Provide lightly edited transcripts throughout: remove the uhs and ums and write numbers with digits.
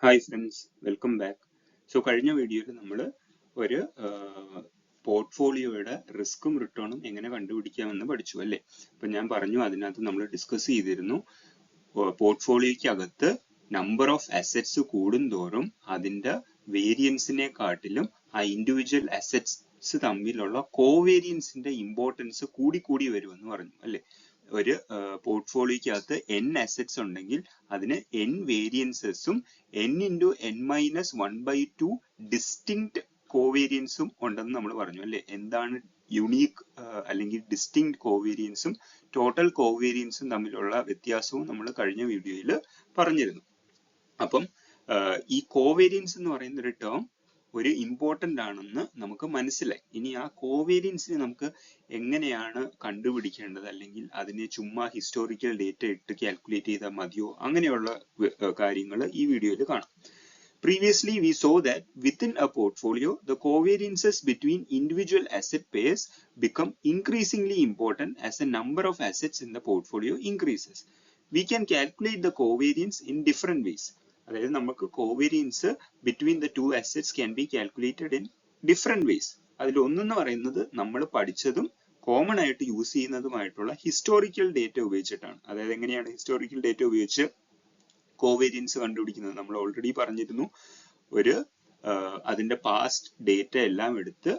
Hi friends, welcome back. കഴിഞ്ഞ വീഡിയോയിൽ നമ്മൾ ഒരു പോർട്ട്ഫോളിയോയുടെ റിസ്ക്കും റിട്ടേണും എങ്ങനെ കണ്ടുപിടിക്കാമെന്ന് പഠിച്ചു അല്ലേ. അപ്പം ഞാൻ പറഞ്ഞു, അതിനകത്ത് നമ്മൾ ഡിസ്കസ് ചെയ്തിരുന്നു, പോർട്ട്ഫോളിയോയ്ക്കകത്ത് നമ്പർ ഓഫ് അസറ്റ്സ് കൂടുന്തോറും അതിൻ്റെ വേരിയൻസിനെ കാട്ടിലും ആ ഇൻഡിവിജ്വൽ അസറ്റ്സ് തമ്മിലുള്ള കോവേരിയൻസിന്റെ ഇമ്പോർട്ടൻസ് കൂടി വരുമെന്ന് പറഞ്ഞു അല്ലേ. ഒരു പോർട്ട്ഫോളിയോയ്ക്കകത്ത് n അസറ്റ്സ് ഉണ്ടെങ്കിൽ അതിന് n വേരിയൻസസും n into n minus 1/2 distinct കോവേരിയൻസും ഉണ്ടെന്ന് നമ്മൾ പറഞ്ഞു അല്ലേ. എന്താണ് യുണീക്ക് അല്ലെങ്കിൽ ഡിസ്റ്റിങ്ക്ട് കോവേരിയൻസും ടോട്ടൽ കോവേരിയൻസും തമ്മിലുള്ള വ്യത്യാസവും നമ്മൾ കഴിഞ്ഞ വീഡിയോയിൽ പറഞ്ഞിരുന്നു. അപ്പം ഈ കോവേരിയൻസ് എന്ന് പറയുന്ന ഒരു ടേം ഒരു ഇമ്പോർട്ടൻ്റ് ആണെന്ന് നമുക്ക് മനസ്സിലായി. ഇനി ആ കോവേരിയൻസിനെ നമുക്ക് എങ്ങനെയാണ് കണ്ടുപിടിക്കേണ്ടത്, അല്ലെങ്കിൽ അതിനെ ചുമ്മാ ഹിസ്റ്റോറിക്കൽ ഡേറ്റ ഇട്ട് കാൽക്കുലേറ്റ് ചെയ്താൽ മതിയോ, അങ്ങനെയുള്ള കാര്യങ്ങൾ ഈ വീഡിയോയിൽ കാണാം. Previously, we saw that within a portfolio, the covariances between individual asset pairs become increasingly important as the number of assets in the portfolio increases. We can calculate the covariance in different ways. അതായത് നമുക്ക് covariance between the two assets can be calculated in different ways. അതിലൊന്നെന്ന് പറയുന്നത് നമ്മൾ പഠിച്ചതും common ആയിട്ട് use ചെയ്യുന്നതുമായിട്ടുള്ള historical data ഉപയോഗിച്ചിട്ടാണ്. അതായത് എങ്ങനെയാണ് ഹിസ്റ്റോറിക്കൽ ഡേറ്റ ഉപയോഗിച്ച് കോവേരിയൻസ് കണ്ടുപിടിക്കുന്നത്? നമ്മൾ ഓൾറെഡി പറഞ്ഞിരുന്നു, അതിന്റെ പാസ്റ്റ് ഡേറ്റ എല്ലാം എടുത്ത്,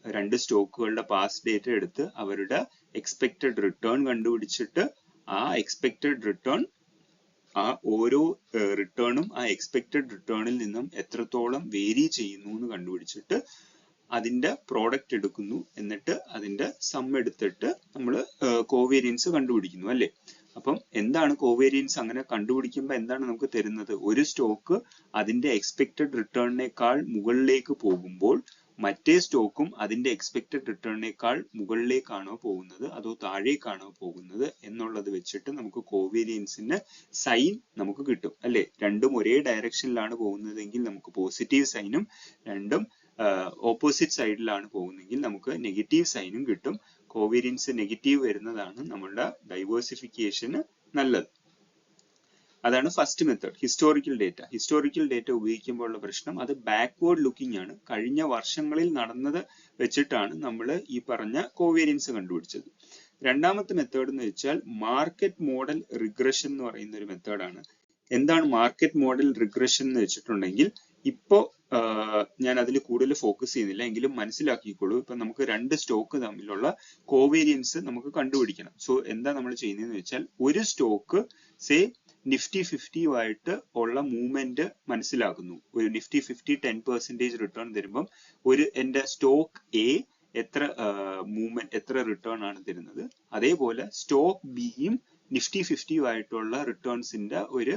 രണ്ട് സ്റ്റോക്കുകളുടെ പാസ്റ്റ് ഡേറ്റ എടുത്ത് അവരുടെ എക്സ്പെക്റ്റഡ് റിട്ടേൺ കണ്ടുപിടിച്ചിട്ട് ആ എക്സ്പെക്റ്റഡ് റിട്ടേൺ, ആ ഓരോ റിട്ടേണും ആ എക്സ്പെക്റ്റഡ് റിട്ടേണിൽ നിന്നും എത്രത്തോളം വേരി ചെയ്യുന്നു എന്ന് കണ്ടുപിടിച്ചിട്ട് അതിന്റെ പ്രോഡക്റ്റ് എടുക്കുന്നു. എന്നിട്ട് അതിന്റെ സം എടുത്തിട്ട് നമ്മൾ കോവേരിയൻസ് കണ്ടുപിടിക്കുന്നു അല്ലേ. അപ്പം എന്താണ് കോവേരിയൻസ്? അങ്ങനെ കണ്ടുപിടിക്കുമ്പോൾ എന്താണ് നമുക്ക് തരുന്നത്? ഒരു സ്റ്റോക്ക് അതിന്റെ എക്സ്പെക്റ്റഡ് റിട്ടേണിനേക്കാൾ മുകളിലേക്ക് പോകുമ്പോൾ മറ്റേ സ്റ്റോക്കും അതിന്റെ എക്സ്പെക്റ്റഡ് റിട്ടേണിനേക്കാൾ മുകളിലേക്കാണോ പോകുന്നത് അതോ താഴേക്കാണോ പോകുന്നത് എന്നുള്ളത് വെച്ചിട്ട് നമുക്ക് കോവേരിയൻസിന്റെ സൈൻ നമുക്ക് കിട്ടും അല്ലെ. രണ്ടും ഒരേ ഡയറക്ഷനിലാണ് പോകുന്നതെങ്കിൽ നമുക്ക് പോസിറ്റീവ് സൈനും, രണ്ടും ഓപ്പോസിറ്റ് സൈഡിലാണ് പോകുന്നതെങ്കിൽ നമുക്ക് നെഗറ്റീവ് സൈനും കിട്ടും. കോവേരിയൻസ് നെഗറ്റീവ് വരുന്നതാണ് നമ്മളുടെ ഡൈവേഴ്സിഫിക്കേഷന് നല്ലത്. അതാണ് first method, historical data. Historical data ഉപയോഗിക്കുമ്പോൾ ഉള്ള പ്രശ്നം, അത് ബാക്ക്വേർഡ് ലുക്കിംഗ് ആണ്. കഴിഞ്ഞ വർഷങ്ങളിൽ നടന്നത് വെച്ചിട്ടാണ് നമ്മൾ ഈ പറഞ്ഞ കോവേരിയൻസ് കണ്ടുപിടിച്ചത്. രണ്ടാമത്തെ മെത്തേഡ് എന്ന് വെച്ചാൽ മാർക്കറ്റ് മോഡൽ റിഗ്രഷൻ എന്ന് പറയുന്ന ഒരു മെത്തേഡാണ്. എന്താണ് മാർക്കറ്റ് മോഡൽ റിഗ്രഷൻ എന്ന് വെച്ചിട്ടുണ്ടെങ്കിൽ, ഇപ്പോ ഞാൻ അതിൽ കൂടുതൽ ഫോക്കസ് ചെയ്യുന്നില്ല, എങ്കിലും മനസ്സിലാക്കിക്കോളൂ. ഇപ്പൊ നമുക്ക് രണ്ട് സ്റ്റോക്ക് തമ്മിലുള്ള കോവേരിയൻസ് നമുക്ക് കണ്ടുപിടിക്കണം. സോ എന്താ നമ്മൾ ചെയ്യുന്നതെന്ന് വെച്ചാൽ, ഒരു സ്റ്റോക്ക് സേ നിഫ്റ്റി 50 ആയിട്ട് ഉള്ള മൂവ്മെന്റ് മനസ്സിലാക്കുന്നു. ഒരു നിഫ്റ്റി 50 10% റിട്ടേൺ തരുമ്പം എന്റെ സ്റ്റോക്ക് എ എത്ര മൂവ്മെന്റ്, എത്ര റിട്ടേൺ ആണ് തരുന്നത്, അതേപോലെ സ്റ്റോക്ക് ബിയും നിഫ്റ്റി 50 ആയിട്ടുള്ള റിട്ടേൺസിന്റെ ഒരു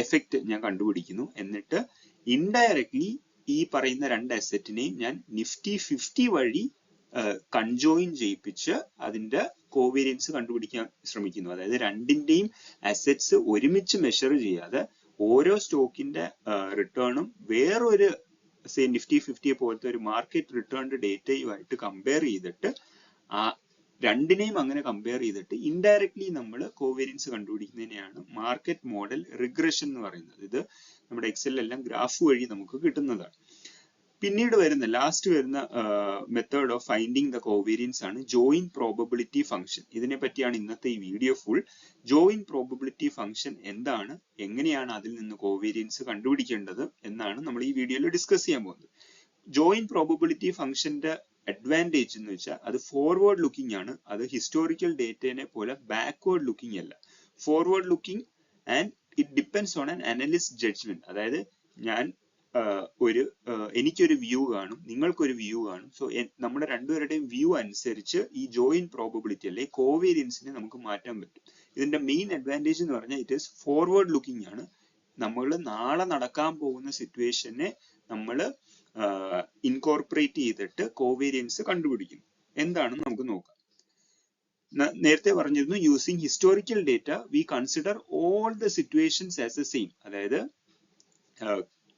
എഫക്റ്റ് ഞാൻ കണ്ടുപിടിക്കുന്നു. എന്നിട്ട് ഇൻഡയറക്ട്ലി ഈ പറയുന്ന രണ്ട് അസറ്റിനെയും ഞാൻ നിഫ്റ്റി 50 വഴി കൺജോയിൻ ചെയ്യിപ്പിച്ച് അതിന്റെ കോവേരിയൻസ് കണ്ടുപിടിക്കാൻ ശ്രമിക്കുന്നു. അതായത് രണ്ടിന്റെയും അസറ്റ്സ് ഒരുമിച്ച് മെഷർ ചെയ്യാതെ ഓരോ സ്റ്റോക്കിന്റെ റിട്ടേണും വേറൊരു സേ നിഫ്റ്റി 50 പോലത്തെ ഒരു മാർക്കറ്റ് റിട്ടേൺഡ് ഡേറ്റയുമായിട്ട് കമ്പയർ ചെയ്തിട്ട്, ആ രണ്ടിനെയും അങ്ങനെ കമ്പയർ ചെയ്തിട്ട് ഇൻഡയറക്ട്ലി നമ്മൾ കോവേരിയൻസ് കണ്ടുപിടിക്കുന്നതിനെയാണ് മാർക്കറ്റ് മോഡൽ റിഗ്രഷൻ എന്ന് പറയുന്നത്. ഇത് നമ്മുടെ എക്സലിലെല്ലാം ഗ്രാഫ് വഴി നമുക്ക് കിട്ടുന്നതാണ്. പിന്നീട് ലാസ്റ്റ് വരുന്ന method of finding the covariance ആണ് ജോയിൻ പ്രോബബിലിറ്റി ഫംഗ്ഷൻ. ഇതിനെ പറ്റിയാണ് ഇന്നത്തെ ഈ video full. Join probability function എന്താണ്, എങ്ങനെയാണ് അതിൽ നിന്ന് കോവേരിയൻസ് കണ്ടുപിടിക്കേണ്ടത് എന്നാണ് നമ്മൾ ഈ വീഡിയോയിൽ ഡിസ്കസ് ചെയ്യാൻ പോകുന്നത്. ജോയിൻ പ്രോബബിലിറ്റി ഫംഗ്ഷന്റെ അഡ്വാൻറ്റേജ് എന്ന് വെച്ചാൽ അത് ഫോർവേഡ് ലുക്കിംഗ് ആണ്. അത് ഹിസ്റ്റോറിക്കൽ ഡേറ്റയെ പോലെ ബാക്ക്വേർഡ് ലുക്കിംഗ് അല്ല. Forward looking and it depends on an analyst judgement. അതായത് എനിക്കൊരു വ്യൂ കാണും, നിങ്ങൾക്കൊരു വ്യൂ കാണും. സോ നമ്മുടെ രണ്ടുപേരുടെയും വ്യൂ അനുസരിച്ച് ഈ ജോയിൻ പ്രോബബിലിറ്റി അല്ലെ കോവേരിയൻസിനെ നമുക്ക് മാറ്റാൻ പറ്റും. ഇതിന്റെ മെയിൻ അഡ്വാൻറ്റേജ് എന്ന് പറഞ്ഞാൽ ഇറ്റ് ഈസ് ഫോർവേഡ് ലുക്കിംഗ് ആണ്. നമ്മൾ നാളെ നടക്കാൻ പോകുന്ന സിറ്റുവേഷനെ നമ്മൾ ഇൻകോർപ്പറേറ്റ് ചെയ്തിട്ട് കോവേരിയൻസ് കണ്ടുപിടിക്കുന്നു. എന്താണെന്ന് നമുക്ക് നോക്കാം. നേരത്തെ പറഞ്ഞിരുന്നു, using historical data we consider all the situations as A same. അതായത്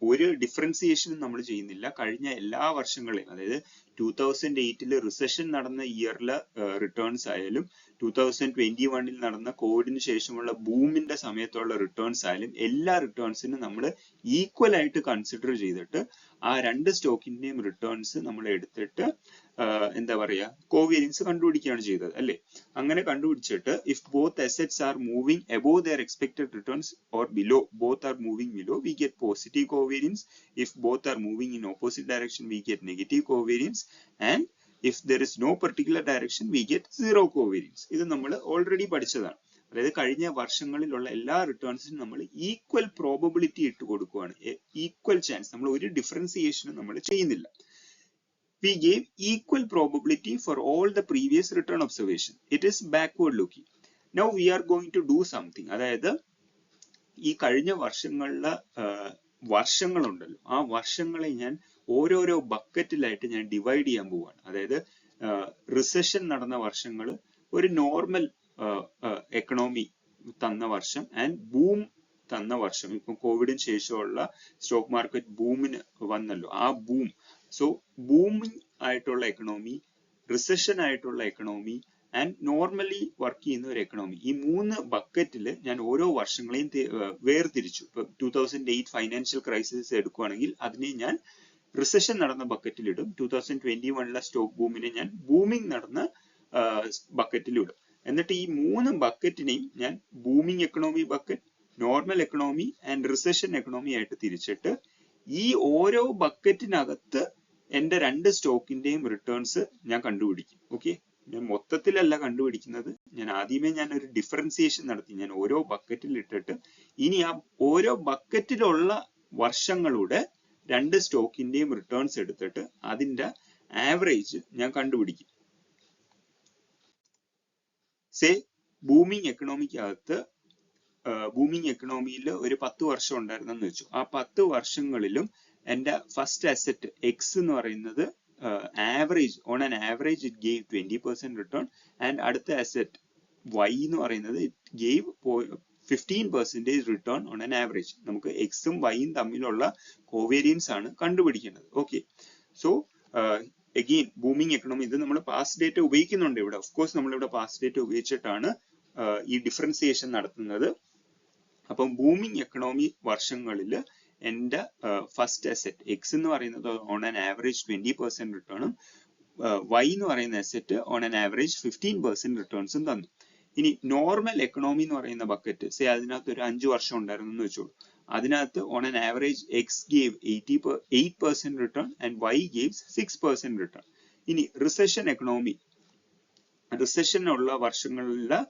ഒരു ഡിഫറൻസിയേഷനും നമ്മൾ ചെയ്യുന്നില്ല. കഴിഞ്ഞ എല്ലാ വർഷങ്ങളെയും, അതായത് 2008 റിസഷൻ നടന്ന ഇയറിലെ റിട്ടേൺസ് ആയാലും 2021 നടന്ന കോവിഡിന് ശേഷമുള്ള ബൂമിന്റെ സമയത്തുള്ള റിട്ടേൺസ് ആയാലും എല്ലാ റിട്ടേൺസിനും നമ്മൾ ഈക്വൽ ആയിട്ട് കൺസിഡർ ചെയ്തിട്ട് ആ രണ്ട് സ്റ്റോക്കിന്റെയും റിട്ടേൺസ് നമ്മൾ എടുത്തിട്ട് എന്താ പറയാ കോവേരിയൻസ് കണ്ടുപിടിക്കുകയാണ് ചെയ്തത് അല്ലെ. അങ്ങനെ കണ്ടുപിടിച്ചിട്ട് if both assets are moving above their expected returns or below, both are moving below, we get positive covariance. If both are moving in opposite direction, we get negative covariance. And if there is no particular direction, we get zero covariance. ഇത് നമ്മൾ already പഠിച്ചതാണ്. അതായത് കഴിഞ്ഞ വർഷങ്ങളിലുള്ള എല്ലാ റിട്ടേൺസിനും നമ്മൾ equal probability ഇട്ട് കൊടുക്കുകയാണ്, equal chance. നമ്മൾ ഒരു ഡിഫറൻസിയേഷനും നമ്മൾ ചെയ്യുന്നില്ല. We gave equal probability for all the previous return observation. It is backward looking. Now we are going to do something. അതായത് ഈ കഴിഞ്ഞ വർഷങ്ങളിലെ വർഷങ്ങളുണ്ടല്ലോ, ആ വർഷങ്ങളെ ഞാൻ ഓരോരോ ബക്കറ്റിലായിട്ട് ഞാൻ ഡിവൈഡ് ചെയ്യാൻ പോവാണ്. അതായത് റിസഷൻ നടന്ന വർഷങ്ങൾ, ഒരു നോർമൽ എക്കണോമി തന്ന വർഷം ആൻഡ് ബൂം തന്ന വർഷം. ഇപ്പം കോവിഡിന് ശേഷമുള്ള സ്റ്റോക്ക് മാർക്കറ്റ് ബൂമിന് വന്നല്ലോ, ആ ബൂം. സോ ബൂമിങ് ആയിട്ടുള്ള എക്കണോമി, റിസഷൻ ആയിട്ടുള്ള എക്കണോമി ആൻഡ് നോർമലി വർക്ക് ചെയ്യുന്ന ഒരു എക്കണോമി, ഈ മൂന്ന് ബക്കറ്റിൽ ഞാൻ ഓരോ വർഷങ്ങളെയും വേർതിരിച്ചു. ഇപ്പൊ 2008 ഫൈനാൻഷ്യൽ ക്രൈസിസ് എടുക്കുകയാണെങ്കിൽ അതിനെ ഞാൻ റിസഷൻ നടന്ന ബക്കറ്റിലിടും. 2021 സ്റ്റോക്ക് ബൂമിനെ ഞാൻ ബൂമിംഗ് നടന്ന ബക്കറ്റിലിടും. എന്നിട്ട് ഈ മൂന്ന് ബക്കറ്റിനെയും ഞാൻ booming economy bucket, normal economy and recession economy ആയിട്ട് തിരിച്ചിട്ട് ഈ ഓരോ ബക്കറ്റിനകത്ത് എന്റെ രണ്ട് സ്റ്റോക്കിന്റെയും റിട്ടേൺസ് ഞാൻ കണ്ടുപിടിക്കും. ഓക്കെ, ഞാൻ മൊത്തത്തിലല്ല കണ്ടുപിടിക്കുന്നത്, ഞാൻ ആദ്യമേ ഞാൻ ഒരു ഡിഫറൻസിയേഷൻ നടത്തി. ഞാൻ ഓരോ ബക്കറ്റിൽ ഇട്ടിട്ട് ഇനി ആ ഓരോ ബക്കറ്റിലുള്ള വർഷങ്ങളുടെ രണ്ട് സ്റ്റോക്കിന്റെയും റിട്ടേൺസ് എടുത്തിട്ട് അതിന്റെ ആവറേജ് ഞാൻ കണ്ടുപിടിക്കും. സേ ബൂമിംഗ് എക്കണോമിക്കകത്ത്, ബൂമിംഗ് എക്കണോമിയിൽ ഒരു 10 വർഷം ഉണ്ടായിരുന്നെന്ന് വെച്ചു. ആ 10 വർഷങ്ങളിലും എന്റെ ഫസ്റ്റ് അസറ്റ് എക്സ് എന്ന് പറയുന്നത് average, on an average it gave 20% return. And അടുത്ത അസറ്റ് വൈ എന്ന് പറയുന്നത് it gave 15% return on an average. നമുക്ക് എക്സും വൈയും തമ്മിലുള്ള കോവേരിയൻസ് ആണ് കണ്ടുപിടിക്കേണ്ടത്. Okay, so again booming economy, ഇത് നമ്മൾ പാസ്റ്റ് ഡേറ്റ ഉപയോഗിക്കുന്നുണ്ട് ഇവിടെ. ഓഫ് കോഴ്സ് നമ്മളിവിടെ പാസ്റ്റ് ഡേറ്റ ഉപയോഗിച്ചിട്ടാണ് ഈ ഡിഫറൻസിയേഷൻ നടത്തുന്നത്. അപ്പം ബൂമിംഗ് എക്കണോമി വർഷങ്ങളിൽ എന്റെ ഫസ്റ്റ് അസറ്റ് എക്സ് എന്ന് പറയുന്നത് ഓൺ ആൻ ആവറേജ് 20% റിട്ടേണും വൈ എന്ന് പറയുന്ന അസറ്റ് ഓൺ ആൻ ആവറേജ് 15% റിട്ടേൺസും തന്നു. ഇനി നോർമൽ എക്കണോമി എന്ന് പറയുന്ന ബക്കറ്റ്, സേ അതിനകത്ത് ഒരു 5 വർഷം ഉണ്ടായിരുന്നു എന്ന് വെച്ചോളൂ. അതിനകത്ത് on an average X gave 8% return and Y gaves 6% return. ഇനി റിസഷൻ എക്കണോമി, റിസഷൻ ഉള്ള വർഷങ്ങളിലെ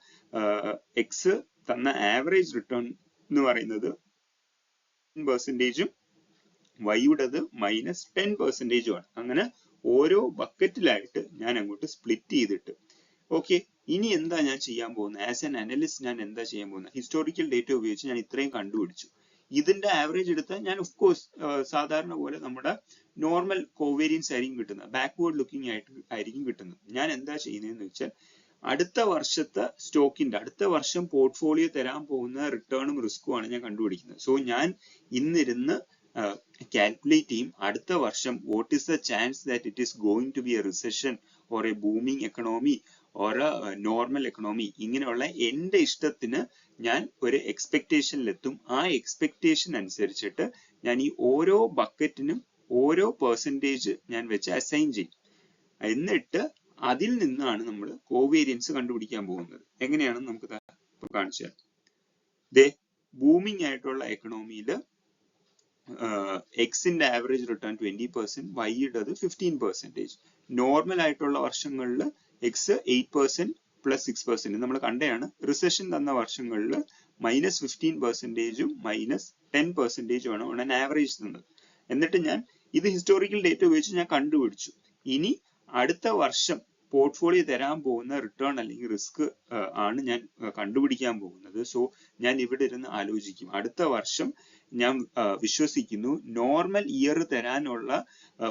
എക്സ് തന്ന ആവറേജ് റിട്ടേൺ എന്ന് പറയുന്നത് 10%ഉം വൈയുടേത് -10%ഉം ആണ്. അങ്ങനെ ഓരോ ബക്കറ്റിലായിട്ട് ഞാൻ അങ്ങോട്ട് സ്പ്ലിറ്റ് ചെയ്തിട്ട്, ഓക്കെ, ഇനി എന്താ ഞാൻ ചെയ്യാൻ പോകുന്നത്? ആസ് എൻ അനലിസ്റ്റ് ഞാൻ എന്താ ചെയ്യാൻ പോകുന്നത്? ഹിസ്റ്റോറിക്കൽ ഡേറ്റ ഉപയോഗിച്ച് ഞാൻ ഇത്രയും കണ്ടുപിടിച്ചു. ഇതിന്റെ ആവറേജ് എടുത്താൽ ഞാൻ ഓഫ് കോഴ്സ് സാധാരണ പോലെ നമ്മുടെ നോർമൽ കോവേരിയൻസ് ആയിരിക്കും കിട്ടുന്നത്, ബാക്ക്വേർഡ് ലുക്കിംഗ് ആയിരിക്കും കിട്ടുന്നത്. ഞാൻ എന്താ ചെയ്യുന്നതെന്ന് വെച്ചാൽ അടുത്ത വർഷത്തെ സ്റ്റോക്കിന്റെ, അടുത്ത വർഷം പോർട്ട്ഫോളിയോ തരാൻ പോകുന്ന റിട്ടേണും റിസ്കും ആണ് ഞാൻ കണ്ടുപിടിക്കുന്നത്. സോ ഞാൻ ഇന്നിരുന്ന് കാൽക്കുലേറ്റ് ചെയ്യും അടുത്ത വർഷം what is the chance that it is going to be a recession or a booming economy or a normal economy. ഇങ്ങനെയുള്ള എന്റെ ഇഷ്ടത്തിന് ഞാൻ ഒരു എക്സ്പെക്ടേഷനിലെത്തും. ആ എക്സ്പെക്ടേഷൻ അനുസരിച്ചിട്ട് ഞാൻ ഈ ഓരോ ബക്കറ്റിനും ഓരോ പെർസെൻറ്റേജ് ഞാൻ വെച്ച് അസൈൻ ചെയ്യും. എന്നിട്ട് അതിൽ നിന്നാണ് നമ്മൾ കോവേരിയൻസ് കണ്ടുപിടിക്കാൻ പോകുന്നത്. എങ്ങനെയാണെന്ന് നമുക്ക് കാണിച്ചു തരാം. ദേ ബൂമിംഗ് ആയിട്ടുള്ള എക്കണോമിയിൽ എക്സിന്റെ ആവറേജ് റിട്ടേൺ 20%, വൈയുടേത് 15%. നോർമൽ ആയിട്ടുള്ള വർഷങ്ങളിൽ എക്സ് 8% + 6% നമ്മൾ കണ്ടതാണ്. റിസഷൻ തന്ന വർഷങ്ങളിൽ -15%ഉം -10%ഉം ആണ് ഓൺ ആൻ ആവറേജ് തന്നത്. എന്നിട്ട് ഞാൻ ഇത് ഹിസ്റ്റോറിക്കൽ ഡേറ്റ ഉപയോഗിച്ച് ഞാൻ കണ്ടുപിടിച്ചു. ഇനി അടുത്ത വർഷം പോർട്ട്ഫോളിയോ തരാൻ പോകുന്ന റിട്ടേൺ അല്ലെങ്കിൽ റിസ്ക് ആണ് ഞാൻ കണ്ടുപിടിക്കാൻ പോകുന്നത്. സോ ഞാൻ ഇവിടെ ഇരുന്ന് ആലോചിക്കും, അടുത്ത വർഷം ഞാൻ വിശ്വസിക്കുന്നു നോർമൽ ഇയർ തരാനുള്ള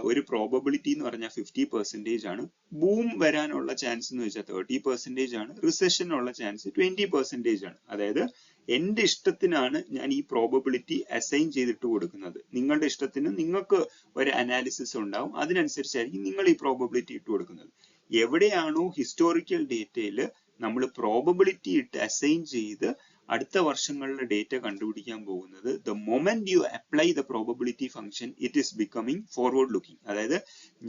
ഒരു പ്രോബബിലിറ്റി എന്ന് പറഞ്ഞാൽ 50% ആണ്. ബൂം വരാനുള്ള ചാൻസ് എന്ന് വെച്ചാൽ 30% ആണ്. റിസഷനുള്ള ചാൻസ് 20% ആണ്. അതായത് എന്റെ ഇഷ്ടത്തിനാണ് ഞാൻ ഈ പ്രോബബിലിറ്റി അസൈൻ ചെയ്തിട്ട് കൊടുക്കുന്നത്. നിങ്ങളുടെ ഇഷ്ടത്തിന് നിങ്ങൾക്ക് ഒരു അനാലിസിസ് ഉണ്ടാവും, അതിനനുസരിച്ചായിരിക്കും നിങ്ങൾ ഈ പ്രോബബിലിറ്റി ഇട്ട് കൊടുക്കുന്നത്. എവിടെയാണോ ഹിസ്റ്റോറിക്കൽ ഡേറ്റയിൽ നമ്മൾ പ്രോബബിലിറ്റി ഇട്ട് അസൈൻ ചെയ്ത് അടുത്ത വർഷങ്ങളിലെ ഡേറ്റ കണ്ടുപിടിക്കാൻ പോകുന്നത്, the moment U apply the probability function it is becoming forward looking. അതായത്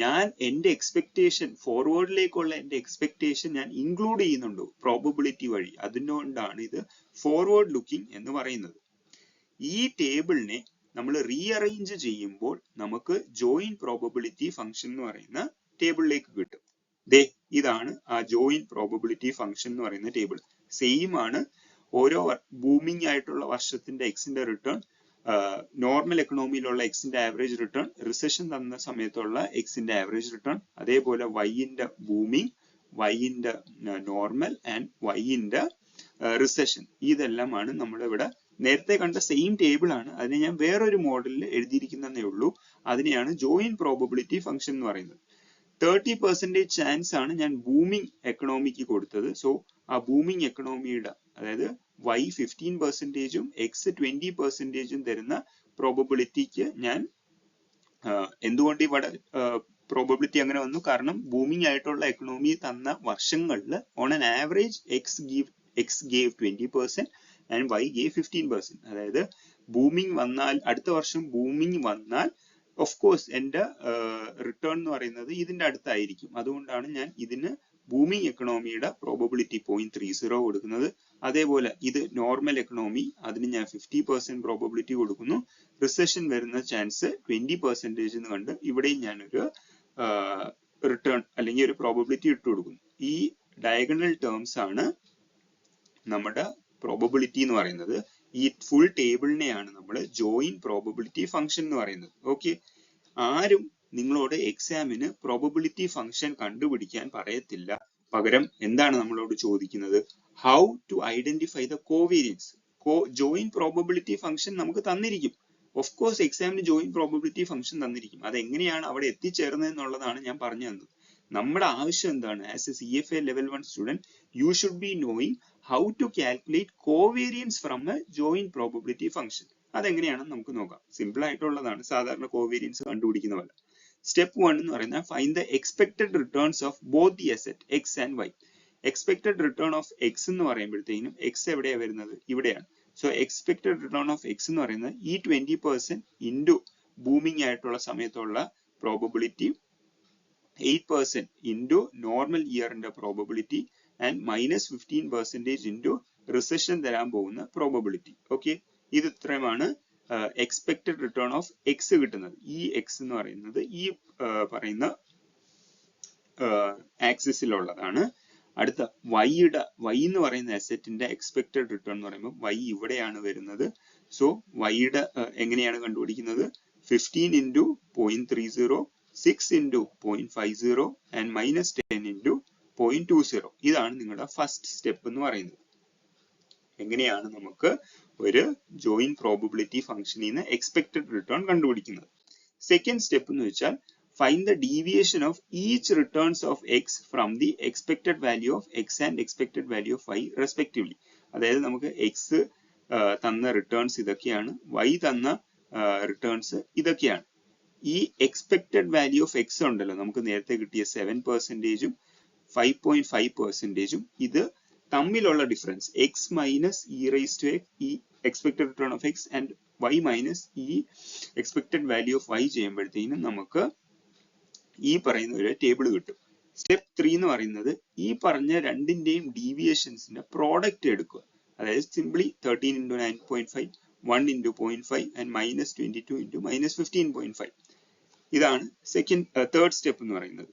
ഞാൻ എന്റെ എക്സ്പെക്ടേഷൻ, ഫോർവേഡിലേക്കുള്ള എന്റെ എക്സ്പെക്ടേഷൻ ഞാൻ ഇൻക്ലൂഡ് ചെയ്യുന്നുണ്ട് പ്രോബബിലിറ്റി വഴി. അതുകൊണ്ടാണ് ഇത് ഫോർവേഡ് ലുക്കിംഗ് എന്ന് പറയുന്നത്. ഈ ടേബിളിനെ നമ്മൾ റീഅറേഞ്ച് ചെയ്യുമ്പോൾ നമുക്ക് ജോയിൻ പ്രോബബിലിറ്റി ഫംഗ്ഷൻ എന്ന് പറയുന്ന ടേബിളിലേക്ക് കിട്ടും. ഇതാണ് ആ ജോയിൻ പ്രോബബിലിറ്റി ഫംഗ്ഷൻ എന്ന് പറയുന്ന ടേബിൾ. സെയിം ആണ്. ഓരോ ബൂമിംഗ് ആയിട്ടുള്ള വർഷത്തിന്റെ എക്സിന്റെ റിട്ടേൺ, നോർമൽ എക്കണോമിയിലുള്ള എക്സിന്റെ ആവറേജ് റിട്ടേൺ, റിസഷൻ തന്ന സമയത്തുള്ള എക്സിന്റെ ആവറേജ് റിട്ടേൺ, അതേപോലെ വൈന്റെ ബൂമിംഗ്, വൈന്റെ നോർമൽ ആൻഡ് വൈന്റെ റിസഷൻ. ഇതെല്ലാമാണ് നമ്മളിവിടെ നേരത്തെ കണ്ട സെയിം ടേബിൾ ആണ്. അതിനെ ഞാൻ വേറൊരു മോഡലിൽ എഴുതിയിരിക്കുന്നതേ ഉള്ളൂ. അതിനെയാണ് ജോയിൻ പ്രോബബിലിറ്റി ഫംഗ്ഷൻ എന്ന് പറയുന്നത്. 30% ചാൻസ് ആണ് ഞാൻ ബൂമിംഗ് എക്കണോമിക്ക് കൊടുത്തത്. സോ ആ ബൂമിംഗ് എക്കണോമിയുടെ, അതായത് y 15%ഉം x 20%ഉം തരുന്ന പ്രോബബിലിറ്റിക്ക് ഞാൻ എന്തുകൊണ്ട് ഇവിടെ പ്രോബബിലിറ്റി അങ്ങനെ വന്നു? കാരണം ബൂമിംഗ് ആയിട്ടുള്ള എക്കണോമി തന്ന വർഷങ്ങളിൽ on an average x gave 20% and y gave 15%. അതായത് ബൂമിംഗ് വന്നാൽ, അടുത്ത വർഷം ബൂമിംഗ് വന്നാൽ ഓഫ് കോഴ്സ് എന്റെ റിട്ടേൺ എന്ന് പറയുന്നത് ഇതിന്റെ അടുത്തായിരിക്കും. അതുകൊണ്ടാണ് ഞാൻ ഇതിന് ബൂമിംഗ് എക്കണോമിയുടെ പ്രോബബിലിറ്റി 0.30 കൊടുക്കുന്നത്. അതേപോലെ ഇത് നോർമൽ എക്കണോമി, അതിന് ഞാൻ 50% പ്രോബബിലിറ്റി കൊടുക്കുന്നു. റിസഷൻ വരുന്ന ചാൻസ് 20% എന്ന് കണ്ട് ഇവിടെയും ഞാനൊരു റിട്ടേൺ അല്ലെങ്കിൽ ഒരു പ്രോബബിലിറ്റി ഇട്ട് കൊടുക്കുന്നു. ഈ ഡയഗണൽ ടേംസ് ആണ് നമ്മുടെ പ്രോബബിലിറ്റി എന്ന് പറയുന്നത്. ഈ ഫുൾ ടേബിളിനെയാണ് നമ്മൾ ജോയിൻ പ്രോബബിലിറ്റി ഫംഗ്ഷൻ എന്ന് പറയുന്നത്. ഓക്കെ, ആരും നിങ്ങളോട് എക്സാമിന് പ്രോബബിലിറ്റി ഫംഗ്ഷൻ കണ്ടുപിടിക്കാൻ പറയത്തില്ല. പകരം എന്താണ് നമ്മളോട് ചോദിക്കുന്നത്? How to identify the covariance. Joint probability function നമുക്ക് തന്നിരിക്കും. ഓഫ് കോഴ്സ് എക്സാമിന് ജോയിൻ പ്രോബബിലിറ്റി ഫംഗ്ഷൻ തന്നിരിക്കും. അതെങ്ങനെയാണ് അവിടെ എത്തിച്ചേർന്നത് എന്നുള്ളതാണ് ഞാൻ പറഞ്ഞു തന്നത്. നമ്മുടെ ആവശ്യം എന്താണ്? As A CFA level 1 student, you should be knowing how to calculate covariance from a joint probability function. അതെങ്ങനെയാണെന്ന് നമുക്ക് നോക്കാം. സിമ്പിൾ ആയിട്ടുള്ളതാണ്, സാധാരണ കോവേരിയൻസ് കണ്ടുപിടിക്കുന്ന പോലെ. സ്റ്റെപ്പ് 1 എന്ന് പറയുന്നത് find the expected returns of both the asset X and Y. Expected return of X എന്ന് പറയുമ്പോഴത്തേക്കും എക്സ് എവിടെയാണ് വരുന്നത്? ഇവിടെയാണ്. So expected return of X എന്ന് പറയുന്നത് ഈ 20% ഇൻറ്റു ബൂമിംഗ് ആയിട്ടുള്ള സമയത്തുള്ള പ്രോബബിലിറ്റി, 8% into normal year-ന്റെ പ്രോബബിലിറ്റി ആൻഡ് -15% into റിസഷൻ തരാൻ പോകുന്ന പ്രോബബിലിറ്റി. ഓക്കെ, ഇത് ഇത്രയുമാണ് എക്സ്പെക്ടഡ് റിട്ടേൺ ഓഫ് എക്സ് കിട്ടുന്നത്. ഈ എക്സ് എന്ന് പറയുന്നത് ഈ പറയുന്ന ആക്സിസിലുള്ളതാണ്. അടുത്ത വൈ എന്ന് പറയുന്ന അസറ്റിന്റെ എക്സ്പെക്ടഡ് റിട്ടേൺ എന്ന് പറയുമ്പോൾ വൈ ഇവിടെയാണ് വരുന്നത്. സോ വൈയുടെ എങ്ങനെയാണ് കണ്ടുപിടിക്കുന്നത്? 15 into 0.30, 6 into 0.50 and -10 into 0.20. ഇതാണ് നിങ്ങളുടെ ഫസ്റ്റ് സ്റ്റെപ്പ് എന്ന് പറയുന്നത്. എങ്ങനെയാണ് നമുക്ക് ഒരു ജോയിൻ പ്രോബബിലിറ്റി ഫംഗ്ഷനിൽ നിന്ന് എക്സ്പെക്ടഡ് റിട്ടേൺ കണ്ടുപിടിക്കുന്നത്? സെക്കൻഡ് സ്റ്റെപ്പ് എന്ന് വെച്ചാൽ find the deviation of each returns of X from the expected value of X and expected value of Y respectively. അതായത് നമുക്ക് എക്സ് തന്ന റിട്ടേൺസ് ഇതൊക്കെയാണ്, വൈ തന്ന റിട്ടേൺസ് ഇതൊക്കെയാണ്. ഈ എക്സ്പെക്ടഡ് വാല്യൂ ഓഫ് എക്സ് ഉണ്ടല്ലോ, നമുക്ക് നേരത്തെ കിട്ടിയ 7%ഉം 5.5%ഉം ഇത് തമ്മിലുള്ള difference X minus E raise to X, ഈ expected return of X and Y minus ഈ എക്സ്പെക്ടഡ് വാല്യൂ ഓഫ് വൈ ചെയ്യുമ്പോഴത്തേനും നമുക്ക് ഈ പറയുന്ന ഒരു ടേബിൾ കിട്ടും. സ്റ്റെപ്പ് 3 എന്ന് പറയുന്നത് ഈ പറഞ്ഞ രണ്ടിന്റെയും ഡീവിയേഷൻസിന്റെ പ്രോഡക്റ്റ് എടുക്കുക. അതായത് simply 13 into 9.5, 1 into 0.5 and -22 into -15.5. ഇതാണ് തേർഡ് സ്റ്റെപ്പ് എന്ന് പറയുന്നത്.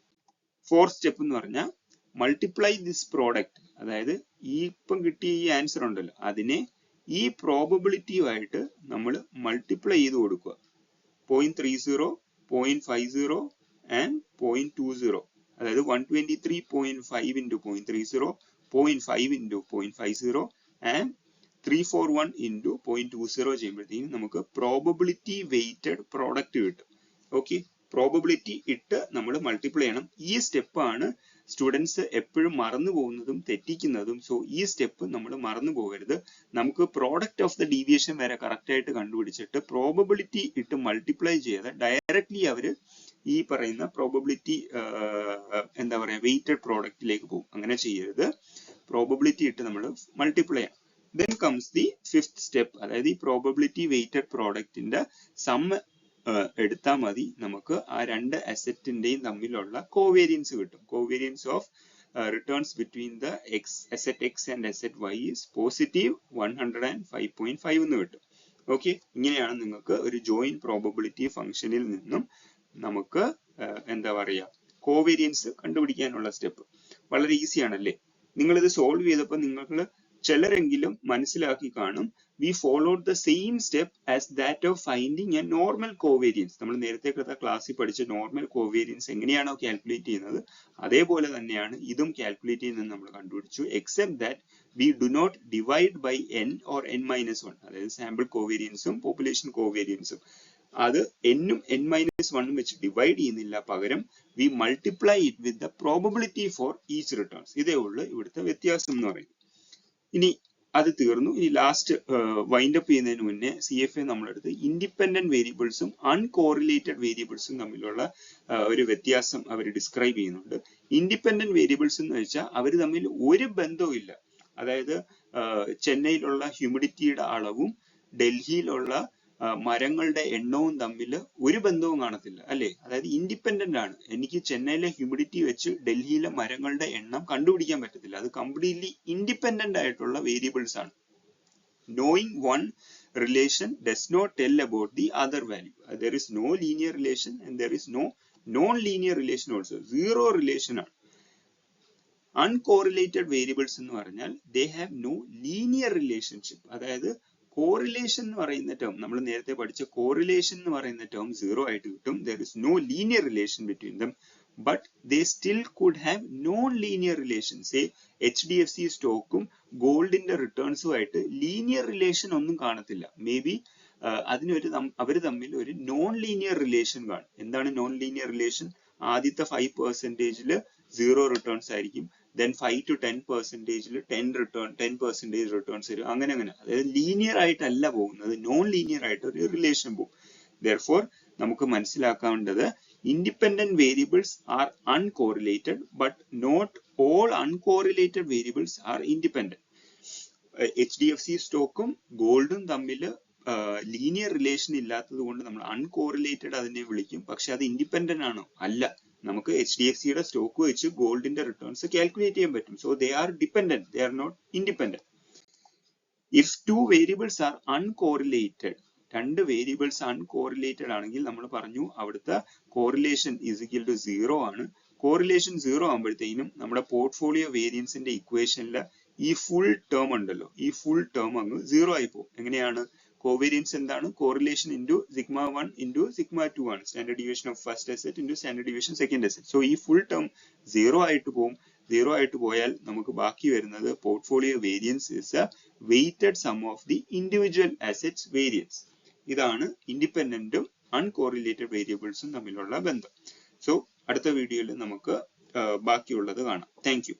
ഫോർത്ത് സ്റ്റെപ്പ് എന്ന് പറഞ്ഞാൽ മൾട്ടിപ്ലൈ ദിസ് പ്രോഡക്റ്റ്, അതായത് ഈ ഇപ്പം കിട്ടിയ ഈ ആൻസർ ഉണ്ടല്ലോ അതിനെ ഈ പ്രോബബിലിറ്റിയുമായിട്ട് നമ്മൾ മൾട്ടിപ്ലൈ ചെയ്ത് കൊടുക്കുക. 0.30, 0.50 and 0.20. അതായത് 123.5 into 0.30, 0.5 into 0.50 and 341 into 0.20 ചെയ്യുമ്പോഴത്തേക്കും നമുക്ക് പ്രോബബിലിറ്റി വെയ്റ്റഡ് പ്രോഡക്റ്റ് കിട്ടും. ഓക്കെ, പ്രോബബിലിറ്റി ഇട്ട് നമ്മൾ മൾട്ടിപ്ലൈ ചെയ്യണം. ഈ സ്റ്റെപ്പാണ് സ്റ്റുഡൻസ് എപ്പോഴും മറന്നു പോകുന്നതും തെറ്റിക്കുന്നതും. സോ ഈ സ്റ്റെപ്പ് നമ്മൾ മറന്നു പോകരുത്. നമുക്ക് പ്രോഡക്റ്റ് ഓഫ് ദ ഡീവിയേഷൻ വരെ കറക്റ്റ് ആയിട്ട് കണ്ടുപിടിച്ചിട്ട് പ്രോബബിലിറ്റി ഇട്ട് മൾട്ടിപ്ലൈ ചെയ്ത് ഡയറക്ട്ലി അവര് ഈ പറയുന്ന പ്രോബബിലിറ്റി എന്താ പറയാ വെയ്റ്റഡ് പ്രോഡക്റ്റിലേക്ക് പോകും. അങ്ങനെ ചെയ്യരുത്. പ്രോബബിലിറ്റി ഇട്ട് നമ്മൾ മൾട്ടിപ്ലൈ ചെയ്യണം. Then comes the fifth step, അതായത് ഈ പ്രോബബിലിറ്റി വെയ്റ്റഡ് പ്രോഡക്റ്റിന്റെ സം എടുത്താൽ മതി നമുക്ക് ആ രണ്ട് അസറ്റിന്റെയും തമ്മിലുള്ള കോവേരിയൻസ് കിട്ടും. Covariance of returns between the asset X and asset Y is positive 105.5 എന്ന് കിട്ടും. ഓക്കെ, ഇങ്ങനെയാണ് നിങ്ങൾക്ക് ഒരു ജോയിൻ പ്രോബബിലിറ്റി ഫംഗ്ഷനിൽ നിന്നും നമുക്ക് എന്താ പറയാ കോവേരിയൻസ് കണ്ടുപിടിക്കാനുള്ള സ്റ്റെപ്പ്. വളരെ ഈസി ആണല്ലേ? നിങ്ങൾ ഇത് സോൾവ് ചെയ്തപ്പോൾ നിങ്ങൾക്ക് ചിലരെങ്കിലും മനസ്സിലാക്കി കാണും, we followed the same step as that of finding a normal covariance. നമ്മൾ നേരത്തെ ക്ലാസ്സിൽ പഠിച്ച നോർമൽ കോവേരിയൻസ് എങ്ങനെയാണോ കാൽക്കുലേറ്റ് ചെയ്യുന്നത് അതേപോലെ തന്നെയാണ് ഇതും കാൽക്കുലേറ്റ് ചെയ്യുന്നത് നമ്മൾ കണ്ടുപിടിച്ചു. Except that we do not divide by n or n-1, അതായത് സാമ്പിൾ കോവേരിയൻസും പോപ്പുലേഷൻ കോവേരിയൻസും അത് n-ഉം n-1 വെച്ച് ഡിവൈഡ് ചെയ്യുന്നില്ല. പകരം we multiply it with the probability for each returns. ഇതേ ഉള്ളൂ ഇവിടുത്തെ വ്യത്യാസം എന്ന് പറയുന്നത്. ഇനി അത് തീർന്നു. ഇനി ലാസ്റ്റ് വൈൻഡ് അപ്പ് ചെയ്യുന്നതിന് മുന്നേ CFA നമ്മളെടുത്ത് ഇൻഡിപെൻഡന്റ് വേരിയബിൾസും അൺകോറിലേറ്റഡ് വേരിയബിൾസും തമ്മിലുള്ള ഒരു വ്യത്യാസം അവർ ഡിസ്ക്രൈബ് ചെയ്യുന്നുണ്ട്. ഇൻഡിപെൻഡന്റ് വേരിയബിൾസ് എന്ന് വെച്ചാൽ അവർ തമ്മിൽ ഒരു ബന്ധവും ഇല്ല. അതായത് ചെന്നൈയിലുള്ള ഹ്യൂമിഡിറ്റിയുടെ അളവും ഡൽഹിയിലുള്ള മരങ്ങളുടെ എണ്ണവും തമ്മിൽ ഒരു ബന്ധവും കാണത്തില്ല അല്ലെ? അതായത് ഇൻഡിപെൻഡന്റ് ആണ്. എനിക്ക് ചെന്നൈയിലെ ഹ്യൂമിഡിറ്റി വെച്ച് ഡൽഹിയിലെ മരങ്ങളുടെ എണ്ണം കണ്ടുപിടിക്കാൻ പറ്റത്തില്ല. അത് കംപ്ലീറ്റ്ലി ഇൻഡിപെൻഡന്റ് ആയിട്ടുള്ള വേരിയബിൾസ് ആണ്. Knowing one relation does not tell about the other value. There is no linear relation and there is no non linear relation also. Zero relation ആണ്. അൺകോറിലേറ്റഡ് വേരിയബിൾസ് എന്ന് പറഞ്ഞാൽ they have no linear relationship. അതായത് correlation എന്ന് പറയുന്ന term, നമ്മൾ നേരത്തെ പഠിച്ച correlation എന്ന് പറയുന്ന ടേം 0 ആയിട്ട് കിട്ടും. there is no linear relation between them, but they still could have non-linear relations. say HDFC സ്റ്റോക്കും ഗോൾഡിന്റെ റിട്ടേൺസും ആയിട്ട് ലീനിയർ റിലേഷൻ ഒന്നും കാണത്തില്ല. മേ ബി അതിനൊരു അവർ തമ്മിൽ ഒരു നോൺ ലീനിയർ റിലേഷൻ കാണും. എന്താണ് നോൺ ലീനിയർ റിലേഷൻ? ആദ്യത്തെ 5% 0 റിട്ടേൺസ് ആയിരിക്കും. then 5 to 10% 10% റിട്ടേൺസ് വരും. അങ്ങനെ അതായത് ലീനിയർ ആയിട്ടല്ല പോകുന്നത്, നോൺ ലീനിയർ ആയിട്ട് ഒരു റിലേഷൻ പോകും. therefore നമുക്ക് മനസ്സിലാക്കേണ്ടത് independent variables are uncorrelated but not all uncorrelated variables are independent. HDFC സ്റ്റോക്കും ഗോൾഡും തമ്മിൽ ലീനിയർ റിലേഷൻ ഇല്ലാത്തത് കൊണ്ട് നമ്മൾ അൺകോറിലേറ്റഡ് അതിനെ വിളിക്കും. പക്ഷെ അത് ഇൻഡിപെൻഡന്റ് ആണോ? അല്ല. നമുക്ക് HDFCയുടെ സ്റ്റോക്ക് വെച്ച് ഗോൾഡിന്റെ റിട്ടേൺസ് കാൽക്കുലേറ്റ് ചെയ്യാൻ പറ്റും. So they are dependent, they are not independent. If two variables are uncorrelated, രണ്ട് വേരിയബിൾസ് അൺകോറിലേറ്റഡ് ആണെങ്കിൽ നമ്മൾ പറഞ്ഞു അവിടുത്തെ കോറിലേഷൻ ഈസ് ഈക്വൽ ടു 0 ആണ്. കോറിലേഷൻ 0 ആകുമ്പോഴത്തേക്കും നമ്മുടെ പോർട്ട്ഫോളിയോ വേരിയൻസിന്റെ ഇക്വേഷനിലെ ഈ ഫുൾ ടേം ഉണ്ടല്ലോ, ഈ ഫുൾ ടേം അങ്ങ് 0 ആയി പോകും. എങ്ങനെയാണ്? കോവേരിയൻസ് എന്താണ്? കോറിലേഷൻ ഇൻറ്റു σ1 ഇൻറ്റു σ2 ആണ്. Standard deviation of first asset into standard deviation second asset. So ഈ ഫുൾ ടേം 0 ആയിട്ട് പോകും. 0 ആയിട്ട് പോയാൽ നമുക്ക് ബാക്കി വരുന്നത് portfolio variance is a weighted sum of the individual assets variance. ഇതാണ് ഇൻഡിപെൻഡന്റും അൺകോറിലേറ്റഡ് വേരിയബിൾസും തമ്മിലുള്ള ബന്ധം. സോ അടുത്ത വീഡിയോയിൽ നമുക്ക് ബാക്കിയുള്ളത് കാണാം. Thank you.